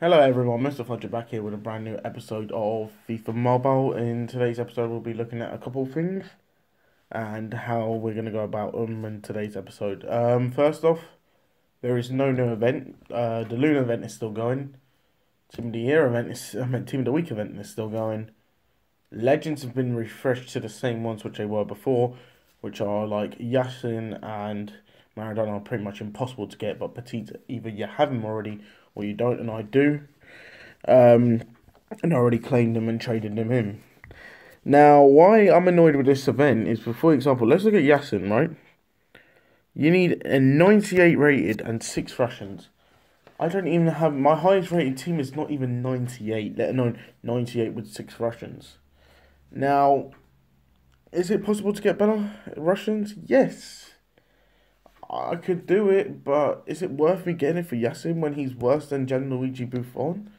Hello everyone, MrFoggia back here with a brand new episode of FIFA Mobile. In today's episode, we'll be looking at a couple of things and how we're going to go about them in today's episode. First off, there is no new event. The Lunar event is still going. Team of the Year event Team of the Week event is still going. Legends have been refreshed to the same ones which they were before, which are like Yasin and Maradona are pretty much impossible to get, but Petit, either you have him already or you don't, and I do. And I already claimed them and traded them in. Now, why I'm annoyed with this event is, for example, let's look at Yasin, right? You need a 98 rated and 6 Russians. I don't even have, my highest rated team is not even 98, let alone 98 with 6 Russians. Now, is it possible to get better Russians? Yes. I could do it, but is it worth me getting it for Yasin when he's worse than Gianluigi Buffon?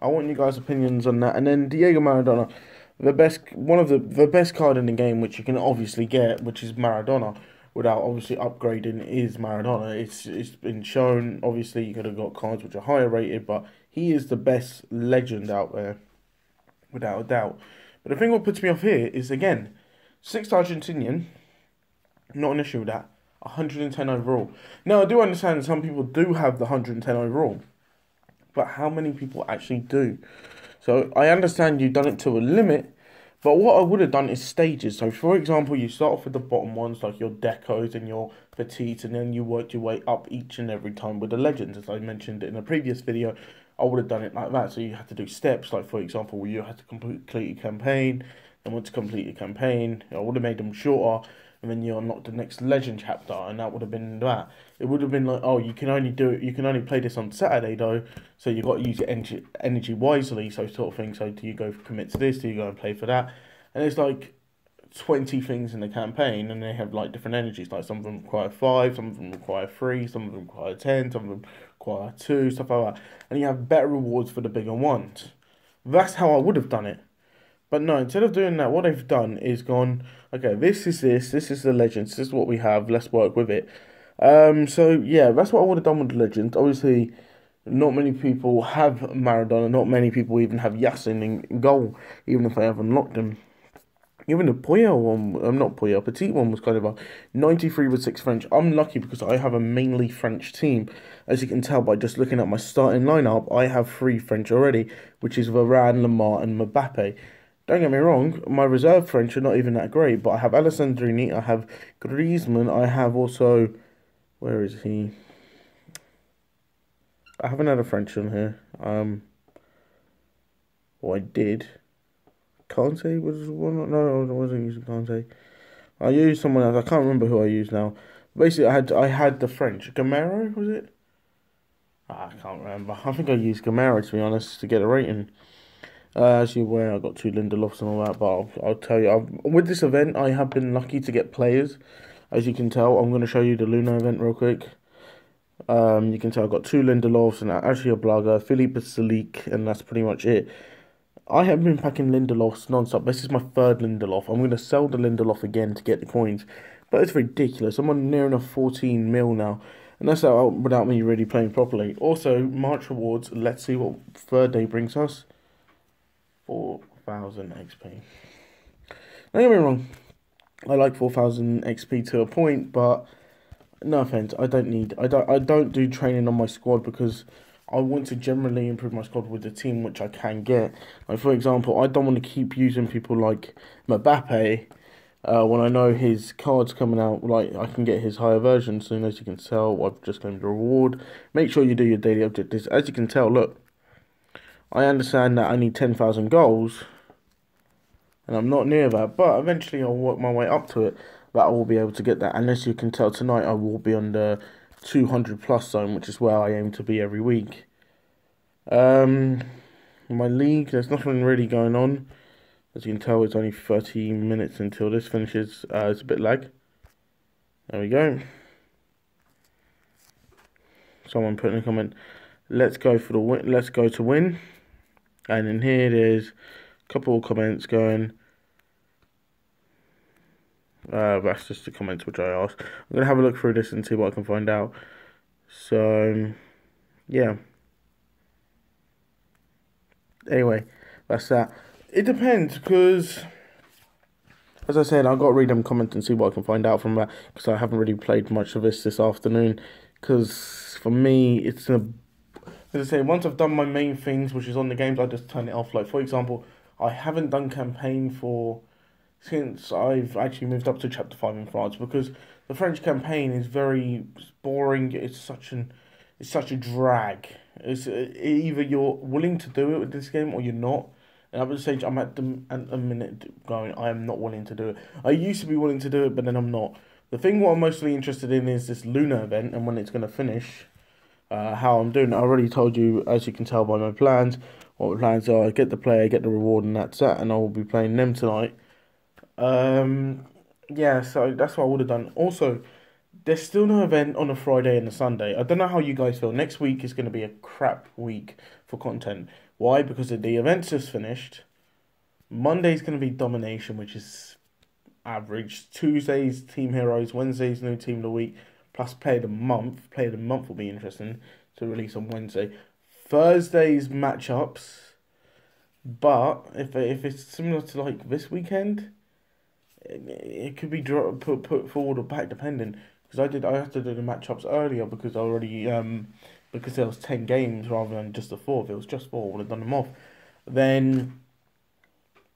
I want you guys' opinions on that. And then Diego Maradona, one of the best card in the game, which you can obviously get, which is Maradona, without obviously upgrading, is Maradona. It's been shown. Obviously, you could have got cards which are higher rated, but he is the best legend out there, without a doubt. But the thing what puts me off here is, again, 6th Argentinian, not an issue with that. 110 overall. Now, I do understand some people do have the 110 overall, but how many people actually do? So, I understand you've done it to a limit, but what I would have done is stages. So, for example, you start off with the bottom ones, like your Decos and your Petites, and then you work your way up each and every time with the Legends. As I mentioned in a previous video, I would have done it like that. So, you had to do steps, like, for example, you had to complete your campaign, and once you complete your campaign, I would have made them shorter, and then you unlock the next legend chapter, and that would have been that. It would have been like, oh, you can only play this on Saturday though, so you've got to use your energy wisely, so sort of thing. So do you go commit to this? Do you go and play for that? And there's like 20 things in the campaign, and they have like different energies. Like some of them require 5, some of them require 3, some of them require 10, some of them require 2, stuff like that. And you have better rewards for the bigger ones. That's how I would have done it. But no, instead of doing that, what they've done is gone, okay, this is the Legends, this is what we have, let's work with it. So yeah, that's what I would have done with the Legends. Obviously, not many people have Maradona, not many people even have Yasin in goal, even if I have unlocked them. Even the Puyol one, not Puyol, Petit one was kind of a 93 with 6 French. I'm lucky because I have a mainly French team. As you can tell by just looking at my starting lineup, I have 3 French already, which is Varane, Lamar, and Mbappe. Don't get me wrong, my reserve French are not even that great, but I have Alessandrini, I have Griezmann, I have also, where is he? I haven't had a French on here. Well, I did. Kante was one. No, I wasn't using Kante. I used someone else. I can't remember who I used now. Basically, I had the French. Gamero, was it? I can't remember. I think I used Gamero, to be honest, to get a rating. As you're aware, I got 2 Lindelofs and all that, but I'll tell you, with this event, I have been lucky to get players. As you can tell, I'm going to show you the Luna event real quick. You can tell I've got 2 Lindelofs and actually a Blaga, Philippe Salik, and that's pretty much it. I have been packing Lindelofs non-stop. This is my 3rd Lindelof. I'm going to sell the Lindelof again to get the coins, but it's ridiculous. I'm on near enough 14 mil now, and that's out without me really playing properly. Also, March rewards, let's see what 3rd day brings us. 4,000 XP. Don't get me wrong, I like 4,000 XP to a point, but no offense, I don't do training on my squad because I want to generally improve my squad with the team which I can get. Like for example, I don't want to keep using people like Mbappe when I know his card's coming out. Like I can get his higher version soon. As you can tell, I've just claimed the reward. Make sure you do your daily objectives. As you can tell, look, I understand that I need 10,000 goals, and I'm not near that, but eventually I'll work my way up to it, that I will be able to get that. And as you can tell tonight, I will be on the 200 plus zone, which is where I aim to be every week. My league, there's nothing really going on. As you can tell, it's only 30 minutes until this finishes. It's a bit lag. There we go. Someone put in a comment, let's go for the win, let's go to win. And in here, there's a couple of comments going. That's just the comments which I asked. I'm going to have a look through this and see what I can find out. So, yeah. Anyway, that's that. It depends because, as I said, I've got to read them comments and see what I can find out from that because I haven't really played much of this afternoon. Because for me, as I say, once I've done my main things, which is on the games, I just turn it off. Like, for example, I haven't done campaign since I've actually moved up to chapter 5 in France because the French campaign is very boring. It's such a drag. It's either you're willing to do it with this game or you're not. And at the stage I'm at the minute going, I am not willing to do it. I used to be willing to do it, but then I'm not. The thing what I'm mostly interested in is this Luna event and when it's going to finish. How I'm doing. I already told you, as you can tell by my plans, what my plans are. I get the player, get the reward, and that's that. And I will be playing them tonight. Um, yeah, so that's what I would have done. Also, there's still no event on a Friday and a Sunday. I don't know how you guys feel. Next week is going to be a crap week for content. Why? Because the event's just finished. Monday's going to be domination, which is average. Tuesday's Team Heroes. Wednesday's new Team of the Week. Plus Player of the Month. Player of the Month will be interesting to release on Wednesday. Thursday's matchups. But if it's similar to like this weekend, it could be put forward or back depending. Because I had to do the matchups earlier because I already because there was 10 games rather than just the four. If it was just four, I would have done them off. Then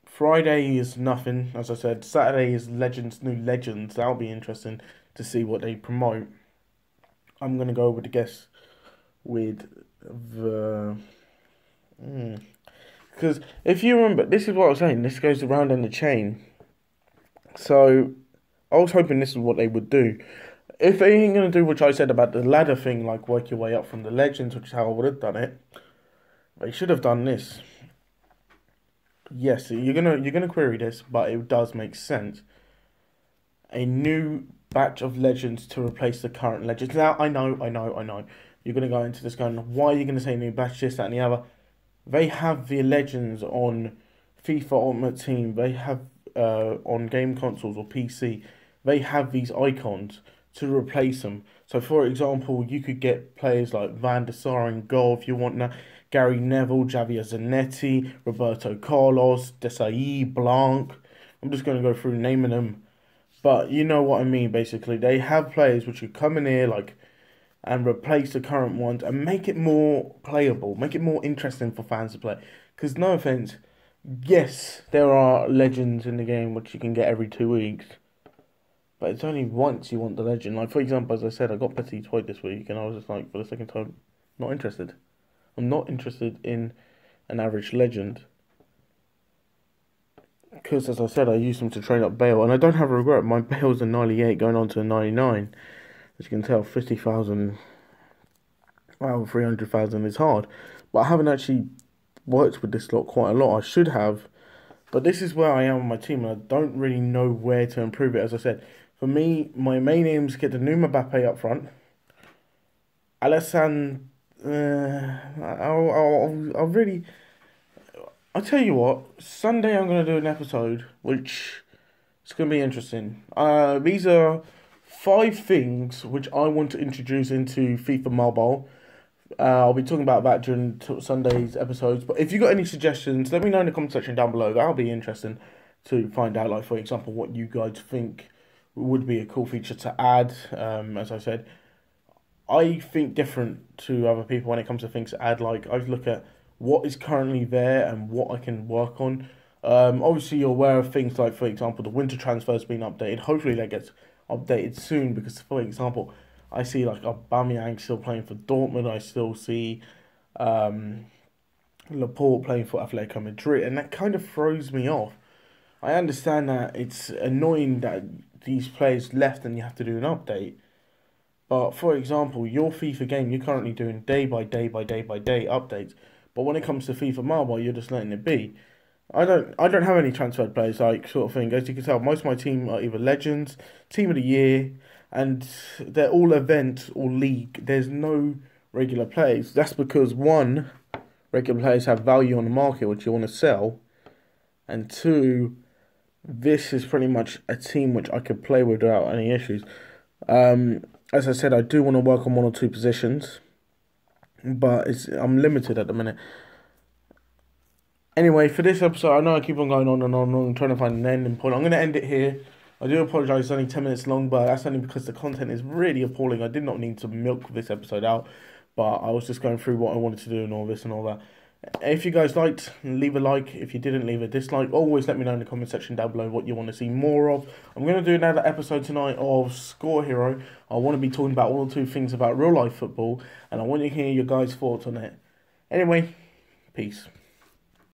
Friday is nothing, as I said. Saturday is Legends, new Legends. That'll be interesting to see what they promote. I'm gonna go with the guess with the because if you remember, this is what I was saying. This goes around in the chain. So I was hoping this is what they would do. If they ain't gonna do what I said about the ladder thing, like work your way up from the Legends, which is how I would have done it, they should have done this. Yes, you're gonna query this, but it does make sense. A new batch of legends to replace the current legends. Now, I know. You're going to go into this going, why are you going to say new batch, this, that, and the other? They have the legends on FIFA Ultimate Team. They have on game consoles or PC. They have these icons to replace them. So, for example, you could get players like Van der Sar in goal if you want now. Gary Neville, Javier Zanetti, Roberto Carlos, Desai, Blanc. I'm just going to go through naming them, but you know what I mean, basically. They have players which could come in here like and replace the current ones and make it more playable, make it more interesting for fans to play. Because no offense, yes, there are legends in the game which you can get every 2 weeks, but it's only once you want the legend. Like for example, as I said, I got Petit White this week, and I was just like, for the second time, not interested. I'm not interested in an average legend. Because, as I said, I used them to train up Bale, and I don't have a regret. My Bale's a 98 going on to a 99. As you can tell, 50,000, well, 300,000 is hard. But I haven't actually worked with this lot quite a lot. I should have. But this is where I am on my team, and I don't really know where to improve it. As I said, for me, my main aim is to get the new Mbappe up front. Alessandro, I'll really... I'll tell you what, Sunday I'm going to do an episode, which is going to be interesting. These are 5 things which I want to introduce into FIFA Mobile. I'll be talking about that during Sunday's episodes. But if you got any suggestions, let me know in the comment section down below. That'll be interesting to find out, like, for example, what you guys think would be a cool feature to add. As I said, I think different to other people when it comes to things to add. Like, I look at what is currently there and what I can work on. Obviously, you're aware of things like, for example, the winter transfer has been updated. Hopefully, that gets updated soon because, for example, I see like Aubameyang still playing for Dortmund. I still see Laporte playing for Atletico Madrid, and that kind of throws me off. I understand that it's annoying that these players left and you have to do an update. But for example, your FIFA game, you're currently doing day by day by day by day updates. But when it comes to FIFA Mobile, you're just letting it be. I don't have any transferred players like sort of thing. As you can tell, most of my team are either legends, team of the year, and they're all event or league. There's no regular players. That's because one, regular players have value on the market which you want to sell, and two, this is pretty much a team which I could play with without any issues. As I said, I do want to work on 1 or 2 positions, but I'm limited at the minute. Anyway, for this episode, I know I keep on going on and on and on, trying to find an ending point. I'm going to end it here. I do apologise, it's only 10 minutes long, but that's only because the content is really appalling. I did not need to milk this episode out, but I was just going through what I wanted to do and all this and all that. If you guys liked, leave a like. If you didn't, leave a dislike. Always let me know in the comment section down below what you want to see more of. I'm going to do another episode tonight of Score Hero. I want to be talking about one or two things about real life football, and I want to hear your guys' thoughts on it. Anyway, peace.